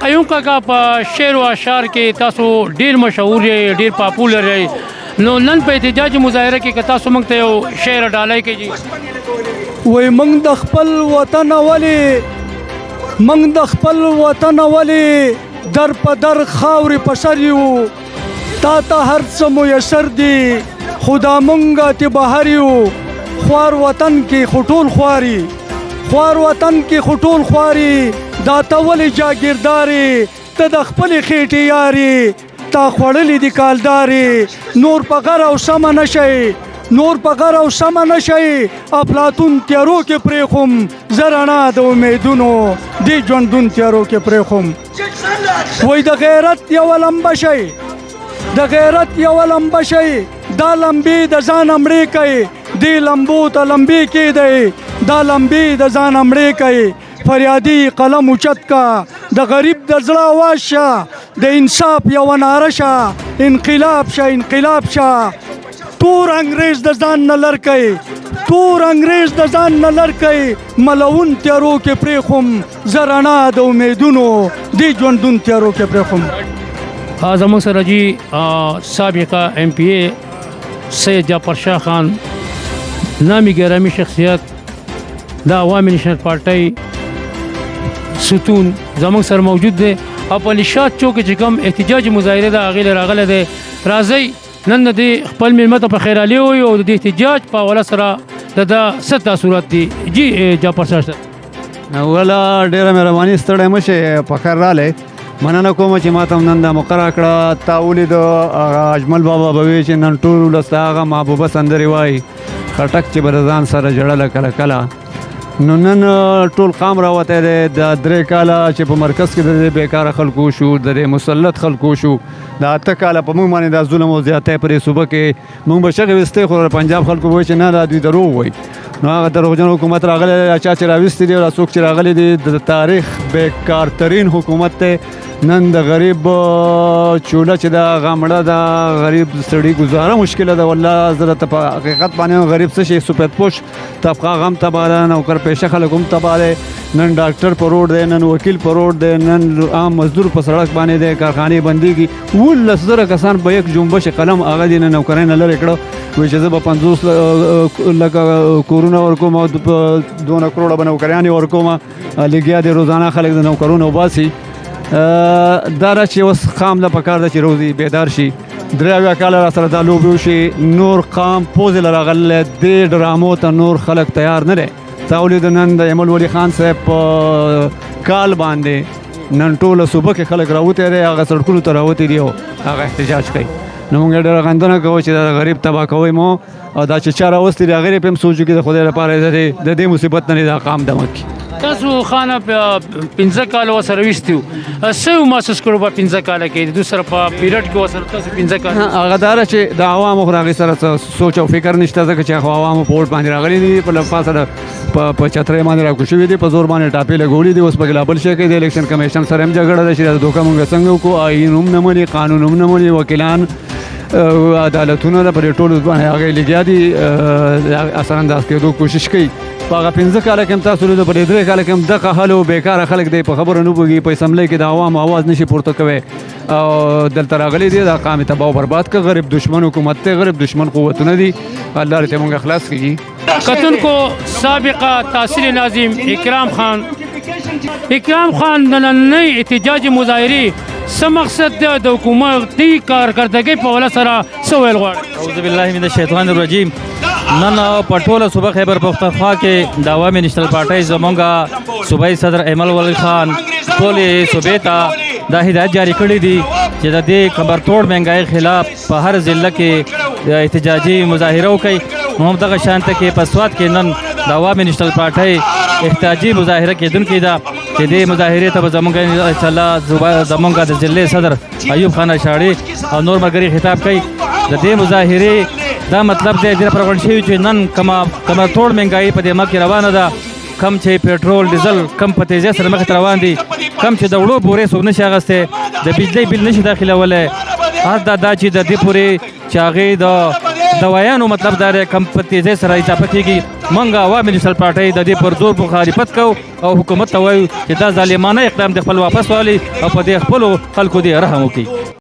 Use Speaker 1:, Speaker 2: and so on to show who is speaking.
Speaker 1: قیوم کاکا په شعر او اشعار کې تاسو ډیر مشهور یې ډیر پاپولر یې نو نن په احتجاج مظاهره کې تاسو موږ ته یو شعر ډالۍ کیږي
Speaker 2: وای موږ د خپل وطن ولې در په در خاورې په سر یو تا ته هر څه میسر دي خدا مونږه ته بهر یو خوار وطن کې خټول خواري دا ته ولې جاګیرداري ته د خپل خېټې یاري تا خوړلې دي کالداري نور په غر او سمه نشي افلاطون تیارو کې پرېخم زرنا د امیدونو دی ژوندون تیارو کې پرېخم وای د غیرت یو لمبه شي دا لمبي د ځان امړې کوي دی لمبو ته لمبي کېدی دا لمبي د ځان امړې کوي فریادي قلم اوچت کا د غریب د زړه آواز شه د انصاف یو ناره شه انقلاب شه تور انګریز د ځان نه لر کوي ملون تیارو کې پرېخم زرنا د امیدونو دی ژوندون تیارو کې پرېخم
Speaker 1: زموږ سره جی سابقه ایم پی اے سید جعفر شاه خان نامی گرامی شخصیت دا عوامی نیشنل پارټۍ ستون زموږ سره موجود دی او په نشاط چوک کې کوم احتجاج مظاهره دا هغې راغلی دی راځئ نن د خپل مېلمه ته په خیرالي ووایو او د احتجاج په حواله سره د څه تاثرات دي جی جعفر شاه صاحب
Speaker 3: اوله ډېره مهرباني ستړی مه شئ په خیر رالی مننه کوم چې ما ته نن دا مقرره کړه تا ولید اجمل بابا به وایي چې نن ټول ولس ته هغه محبوبه سندرې وایي خټک چې به د ځان سره ژړله کله نو نن ټول قام راوتی دی د 3 کاله چې په مرکز کې د بیکاره خلکو شو د مسلط خلکو شو د 8 کاله په موږ باندې دا ظلم او زیاتی پرې صوبه کې موږ به چغې ویستې خو پنجاب خلکو به وایي چې نه دا دوی دروغ وایي نو هغه دروغجن حکومت راغلی چا چې راویستي دي او څوک چې راغلی دي د تاریخ بیکارترین حکومت دی نن د غریب چوله چې دا غمړه د غریب سړي گزاره مشکله ده والله زه په حقیقت باندې غریب څه شي سفید پوش طبقه غم تباه ده نوکر پیشه خلک هم تباه دی نن ډاکټر په روډ دی نن وکیل په روډ دی نن عام مزدور په سړک باندې دی کارخانې بندېږي 19,000 کسان په یک جنبش قلم هغه دي نه نوکرۍ نه لرې کړه وایي چې زه به 50 لکه کورونه ورکوم او 2 کروړه به نوکریانې ورکوم لګیا دي روزانه خلک د نوکرونو وباسي دا را چې اوس قام له پکار ده چې روزي بیدار شي 3 کاله را سره دا لوبې وشي نور قام پوزې له راغلی دې ډرامو ته نور خلک تیار نه دی تا ولید نن د ایمل ولی خان صاحب په کال باندې نن ټوله صوبه کې خلک راوتی دی هغه سړکونو ته راوتی دي او هغه احتجاج کوي نو موږ ډېره غندنه کوو چې دا غریب تباه کوئ مو او دا چې چا راوستي دي هغې پې هم سوچو کې د خدای لپاره د دې مصیبت نه دا قام دمه کړي
Speaker 1: تاسو خانه 15 کاله ورسره ویستي وو څه محسوس کړو په 15 کاله کې د دوی سره په پیریډ کې ورسره تاسو 15 کاله
Speaker 3: هغه دا ده چې د عوامو خو د هغې سره سوچ او فکر نشته ځکه چې خو عوامو په ووټ باندې راغلي دي په پاسه په چترۍ باندې راکوز شوي دي په زور باندې ټاپې لګولي دي اوس پکې لا بل شی کوي د الیکشن کمیشن سره هم جګړه ده چې دا دوکه مونږ څنګه وکړو آیین هم نه مني قانون هم نه مني وکیلان عدالتونه د پرې ټولو باندې هغې لګیا دي اثرانداز کېدو کوشش کوي په هغه 15 کاله کې هم تاسو ولید په 3 کاله کې هم دغه حل او بیکاره خلک دی په خبرو نه پوهېږي په اسمبلۍ کې د عوامو اواز نشي پورته کوی او دلته راغلي دي دا قام تباه او برباد که غریب دشمن حکومت دی غریب دشمن قوتونه دي الله دې موږ خلاص کړي
Speaker 1: کتونکو سابقه تحصیل ناظم اکرام خان د نننۍ احتجاج مظاهرې څه مقصد دی د حکومتي کارکردګۍ په حواله سره څه ویل غواړي
Speaker 4: اعوذ بالله من الشیطان الرجیم نن په ټوله صوبه خیبر پختونخوا کې د عوامي نیشنل پارټۍ زموږ صوبایي صدر ایمل ولی خان ټولې صوبې ته دا هدایت جاری کړي دي چې د دې کمرتوړ مهنګایۍ خلاف په هر ضلع کې احتجاجي مظاهره وکړي هم دغه شانته کې په سوات کې نن د عوامي نیشنل پارټۍ احتجاجي مظاهره کېدونکې ده چې دې مظاهرې ته به زموږ انشاءالله زموږ د ضلع صدر ایوب خان اشاړي او نور ملګري خطاب کوي د دې مظاهرې دا مطلب دی دې لپاره غونډ شوي چې نن کمرتوړ مهنګایي په دې ملک کې روانه ده کم چې پېټرول ډیزل کم په تیزۍ سره مخې ته روان دي کم چې د وړو بورې څوک نشي اخیستی د بجلۍ بل نشي داخلولی هر دا چې د دې پورې چې هغې د دوایانو مطلب دا دی کم په تیزۍ سره اضافه کېږي موږ عوامي نېشنل پارټۍ د دې پر زور مخالفت کوو او حکومت ته وایو چې دا ظالمانه اقدام د خپل واپس والي او په دې خپلو خلکو دې رحم وکړي.